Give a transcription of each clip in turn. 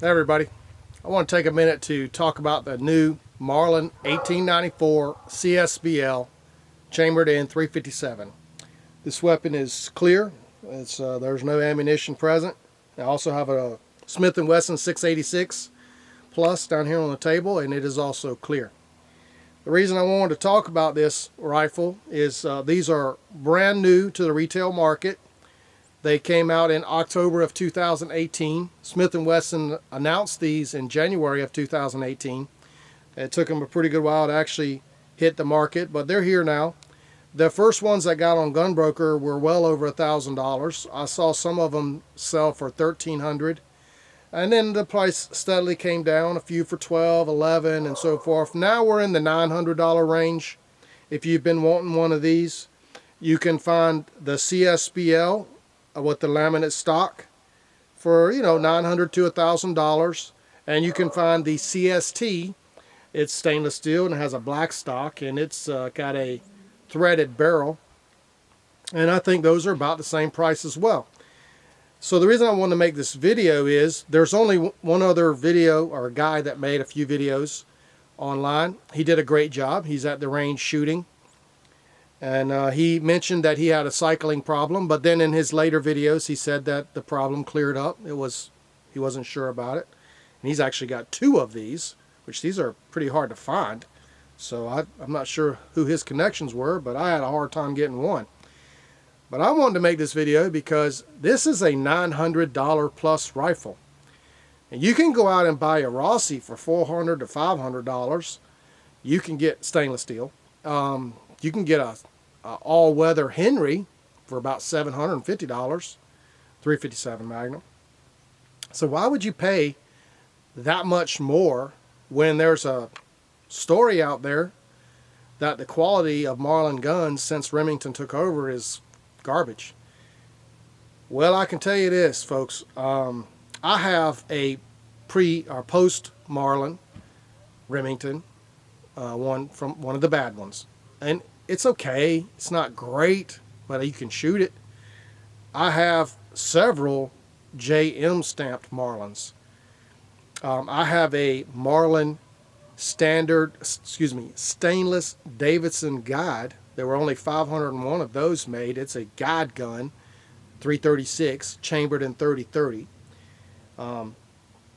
Hey everybody, I want to take a minute to talk about the new Marlin 1894 CSBL chambered in 357. This weapon is clear. There's no ammunition present. I also have a Smith & Wesson 686 Plus down here on the table, and it is also clear. The reason I wanted to talk about this rifle is these are brand new to the retail market. They came out in October of 2018. Smith & Wesson announced these in January of 2018. It took them a pretty good while to actually hit the market, but they're here now. The first ones I got on Gunbroker were well over $1,000. I saw some of them sell for $1,300. And then the price steadily came down, a few for $12, $11, and so forth. Now we're in the $900 range. If you've been wanting one of these, you can find the CSBL with the laminate stock for $900 to $1,000, and you can find the CST. It's stainless steel and it has a black stock, and it's got a threaded barrel, and I think those are about the same price as well. So the reason I want to make this video is there's only one other video, or a guy that made a few videos online. He did a great job. He's at the range shooting. And he mentioned that he had a cycling problem, but then in his later videos he said that the problem cleared up. He wasn't sure about it. And he's actually got two of these, which these are pretty hard to find. So I'm not sure who his connections were, but I had a hard time getting one. But I wanted to make this video because this is a $900 plus rifle. And you can go out and buy a Rossi for $400 to $500. You can get stainless steel. You can get a all-weather Henry for about $750, 357 Magnum. So why would you pay that much more when there's a story out there that the quality of Marlin guns since Remington took over is garbage? Well, I can tell you this, folks. I have a pre or post Marlin Remington, one from one of the bad ones, and it's okay. It's not great, but you can shoot it. I have several JM stamped Marlins. I have a Marlin stainless Davidson guide. There were only 501 of those made. It's a guide gun, 336, chambered in 30-30.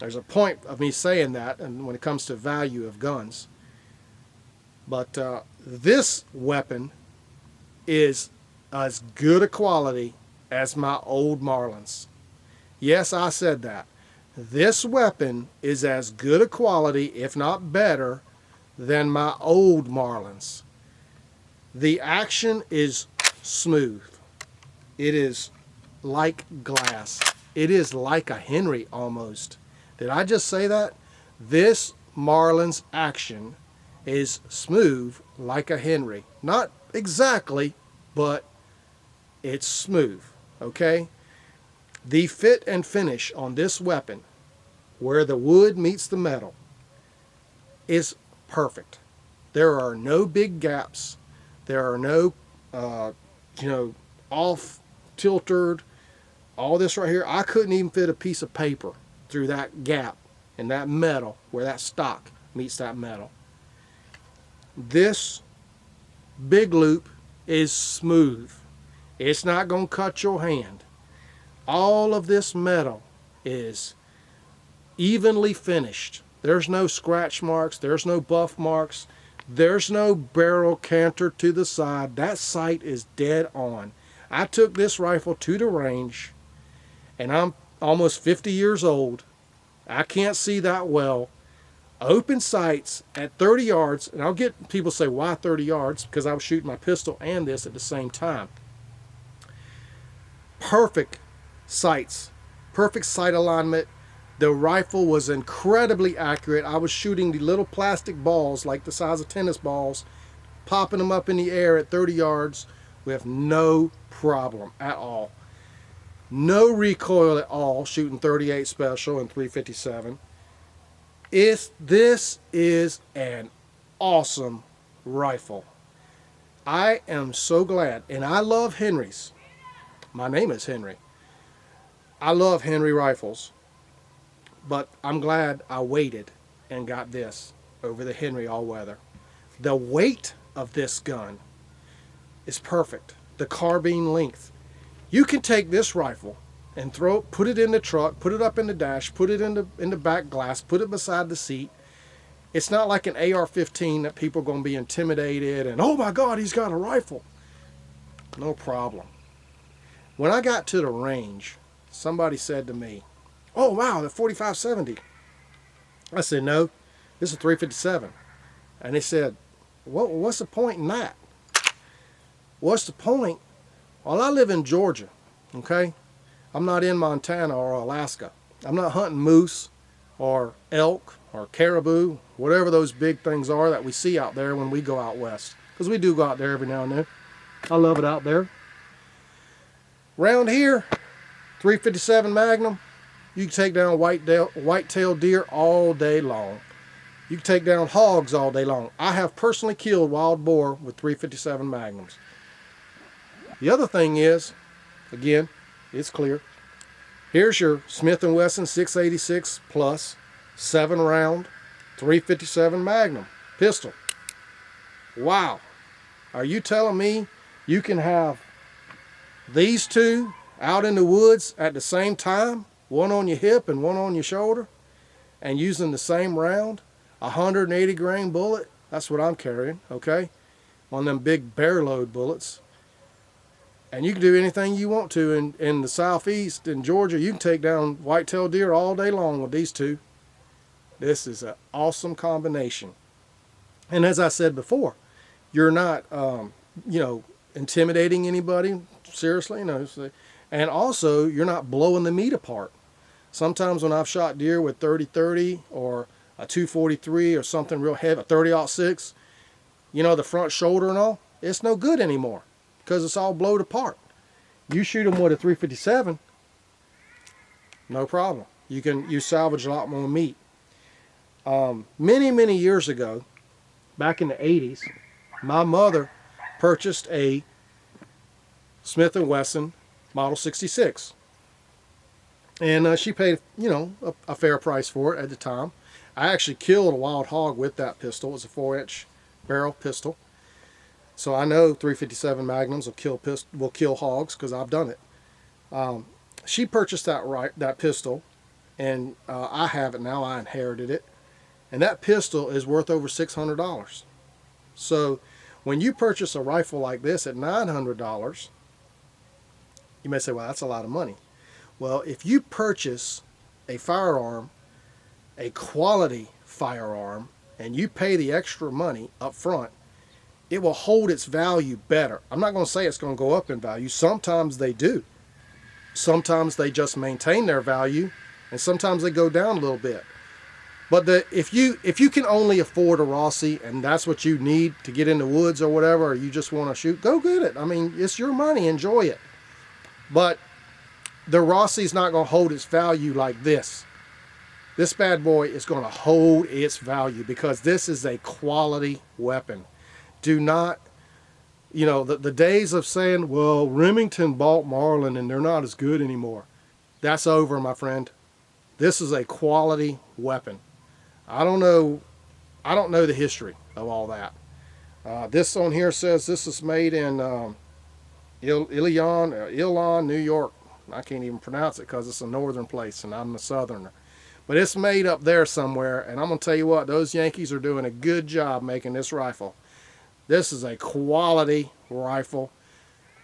There's a point of me saying that, and when it comes to value of guns. But this weapon is as good a quality as my old Marlins. Yes, I said that. This weapon is as good a quality, if not better, than my old Marlins. The action is smooth. It is like glass. It is like a Henry almost. Did I just say that? This Marlin's action is smooth like a Henry. Not exactly, but it's smooth, okay? The fit and finish on this weapon, where the wood meets the metal, is perfect. There are no big gaps. There are no, off tilted. All this right here, I couldn't even fit a piece of paper through that gap in that metal where that stock meets that metal. This big loop is smooth. It's not going to cut your hand. All of this metal is evenly finished. There's no scratch marks. There's no buff marks. There's no barrel canter to the side. That sight is dead on. I took this rifle to the range, and I'm almost 50 years old. I can't see that well. Open sights at 30 yards, and I'll get people say, why 30 yards? Because I was shooting my pistol and this at the same time. Perfect sights, perfect sight alignment. The rifle was incredibly accurate. I was shooting the little plastic balls like the size of tennis balls, popping them up in the air at 30 yards with no problem at all. No recoil at all, shooting 38 special and 357. This is an awesome rifle. I am so glad, and I love Henrys. My name is Henry. I love Henry rifles. But I'm glad I waited and got this over the Henry all-weather. The weight of this gun is perfect. The carbine length. You can take this rifle and put it in the truck, put it up in the dash, put it in the back glass, put it beside the seat. It's not like an AR-15 that people are going to be intimidated and, oh my God, he's got a rifle. No problem. When I got to the range, somebody said to me, oh wow, the 45-70. I said, no, this is a 357. And they said, what's the point in that? What's the point? Well, I live in Georgia, okay? I'm not in Montana or Alaska. I'm not hunting moose or elk or caribou, whatever those big things are that we see out there when we go out west. Because we do go out there every now and then. I love it out there. Around here, 357 Magnum, you can take down white-tailed deer all day long. You can take down hogs all day long. I have personally killed wild boar with 357 Magnums. The other thing is, again, it's clear. Here's your Smith & Wesson 686 plus 7-round 357 Magnum pistol. Wow. Are you telling me you can have these two out in the woods at the same time, one on your hip and one on your shoulder, and using the same round, 180 grain bullet? That's what I'm carrying, okay? On them big bear load bullets. And you can do anything you want to in the southeast, in Georgia. You can take down white-tailed deer all day long with these two. This is an awesome combination. And as I said before, you're not, intimidating anybody, seriously. And also, you're not blowing the meat apart. Sometimes when I've shot deer with 30-30 or a 243 or something real heavy, a 30-06, the front shoulder and all, it's no good anymore because it's all blowed apart. You shoot them with a 357, no problem. You salvage a lot more meat. Many years ago, back in the 80s, my mother purchased a Smith & Wesson Model 66. And she paid, a fair price for it at the time. I actually killed a wild hog with that pistol. It was a 4-inch barrel pistol. So I know 357 Magnums will kill hogs because I've done it. She purchased that pistol, and I have it now. I inherited it. And that pistol is worth over $600. So when you purchase a rifle like this at $900, you may say, well, that's a lot of money. Well, if you purchase a firearm, a quality firearm, and you pay the extra money up front, it will hold its value better. I'm not going to say it's going to go up in value. Sometimes they do. Sometimes they just maintain their value, and sometimes they go down a little bit. But if you can only afford a Rossi and that's what you need to get in the woods or whatever, or you just want to shoot, go get it. I mean, it's your money. Enjoy it. But the Rossi's not going to hold its value like this. This bad boy is going to hold its value because this is a quality weapon. Do not, the days of saying, well, Remington bought Marlin and they're not as good anymore. That's over, my friend. This is a quality weapon. I don't know the history of all that. This on here says this is made in Ilan, New York. I can't even pronounce it because it's a northern place and I'm a southerner. But it's made up there somewhere, and I'm going to tell you what, those Yankees are doing a good job making this rifle. This is a quality rifle.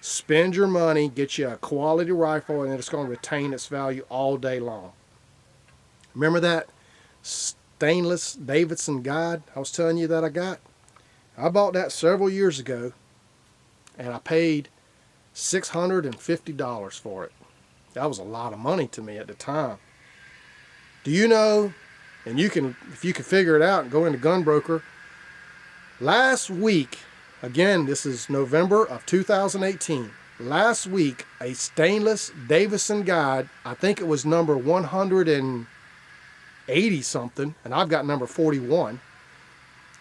Spend your money, get you a quality rifle, and it's going to retain its value all day long. Remember that stainless Davidson guide I was telling you that I got? I bought that several years ago, and I paid $650 for it. That was a lot of money to me at the time. Do you know, and if you can figure it out and go into Gunbroker, last week, again, this is November of 2018, last week, a stainless Davidson guide, I think it was number 180 something, and I've got number 41,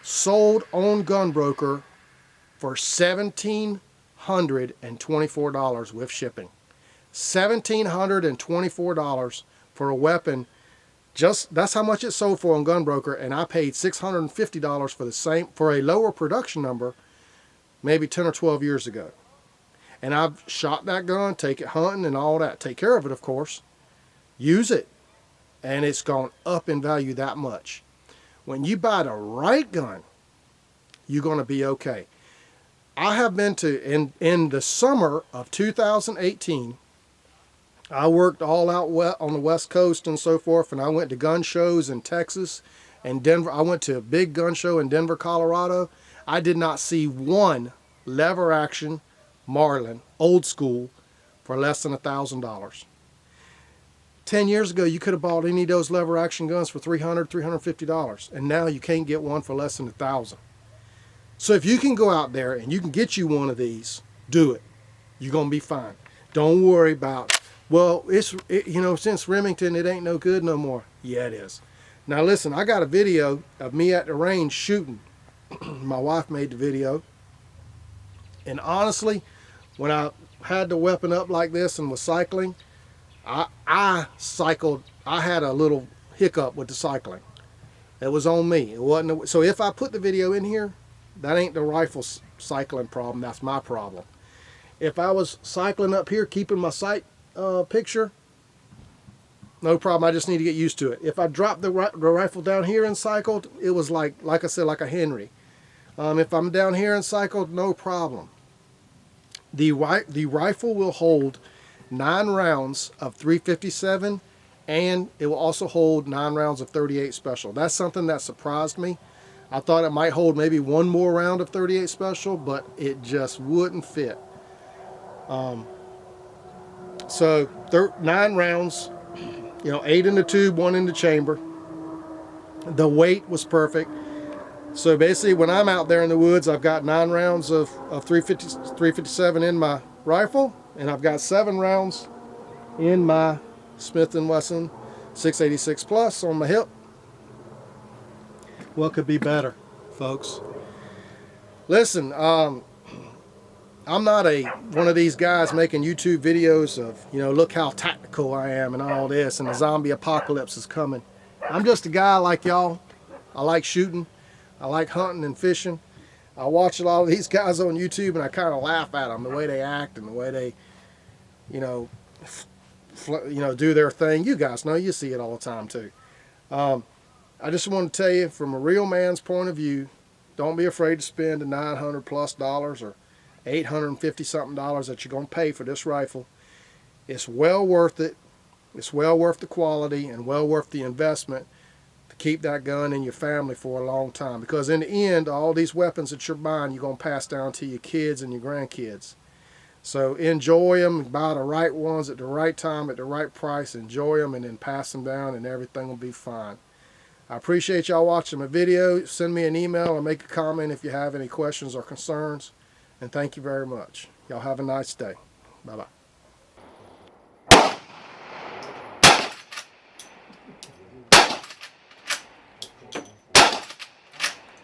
sold on Gunbroker for $1,724 with shipping. $1,724 for a weapon That's how much it sold for on Gunbroker, and I paid $650 for the same, for a lower production number, maybe 10 or 12 years ago. And I've shot that gun, take it hunting and all that, take care of it, of course, use it, and it's gone up in value that much. When you buy the right gun, you're going to be okay. I have been to, in the summer of 2018, I worked all out on the West Coast and so forth, and I went to gun shows in Texas and Denver. I went to a big gun show in Denver, Colorado. I did not see one lever action Marlin, old school, for less than $1,000. 10 years ago, you could have bought any of those lever action guns for $300, $350, and now you can't get one for less than $1,000. So if you can go out there and you can get you one of these, do it. You're going to be fine. Don't worry about, well, since Remington, it ain't no good no more. Yeah, it is. Now listen, I got a video of me at the range shooting. My wife made the video. And honestly, when I had the weapon up like this and was cycling, I cycled. I had a little hiccup with the cycling. It was on me. It wasn't. So if I put the video in here, that ain't the rifle cycling problem. That's my problem. If I was cycling up here, keeping my sight picture, no problem. I just need to get used to it. If I dropped the rifle down here and cycled, it was like I said, like a Henry. If I'm down here and cycled, no problem. The rifle will hold 9 rounds of .357, and it will also hold 9 rounds of .38 Special. That's something that surprised me. I thought it might hold maybe one more round of .38 Special, but it just wouldn't fit. So 9 rounds, 8 in the tube, 1 in the chamber. The weight was perfect. So basically, when I'm out there in the woods, I've got 9 rounds of .357 in my rifle, and I've got 7 rounds in my Smith & Wesson 686 Plus on my hip. What could be better, folks? Listen, I'm not one of these guys making YouTube videos of, look how tactical I am and all this, and the zombie apocalypse is coming. I'm just a guy like y'all. I like shooting. I like hunting and fishing. I watch a lot of these guys on YouTube, and I kind of laugh at them, the way they act and the way they, do their thing. You guys know, you see it all the time too. I just want to tell you, from a real man's point of view, don't be afraid to spend the $900+ or $850 something that you're going to pay for this rifle. It's well worth it. It's well worth the quality and well worth the investment to keep that gun in your family for a long time. Because in the end, all these weapons that you're buying, you're going to pass down to your kids and your grandkids. So enjoy them, buy the right ones at the right time, at the right price, enjoy them, and then pass them down, and everything will be fine. I appreciate y'all watching my video. Send me an email or make a comment if you have any questions or concerns. And thank you very much. Y'all have a nice day. Bye-bye. I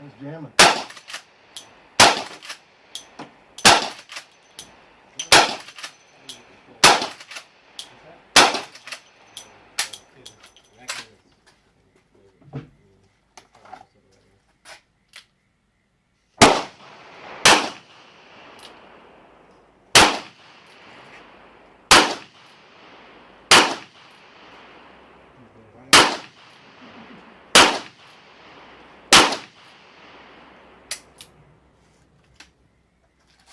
was jamming.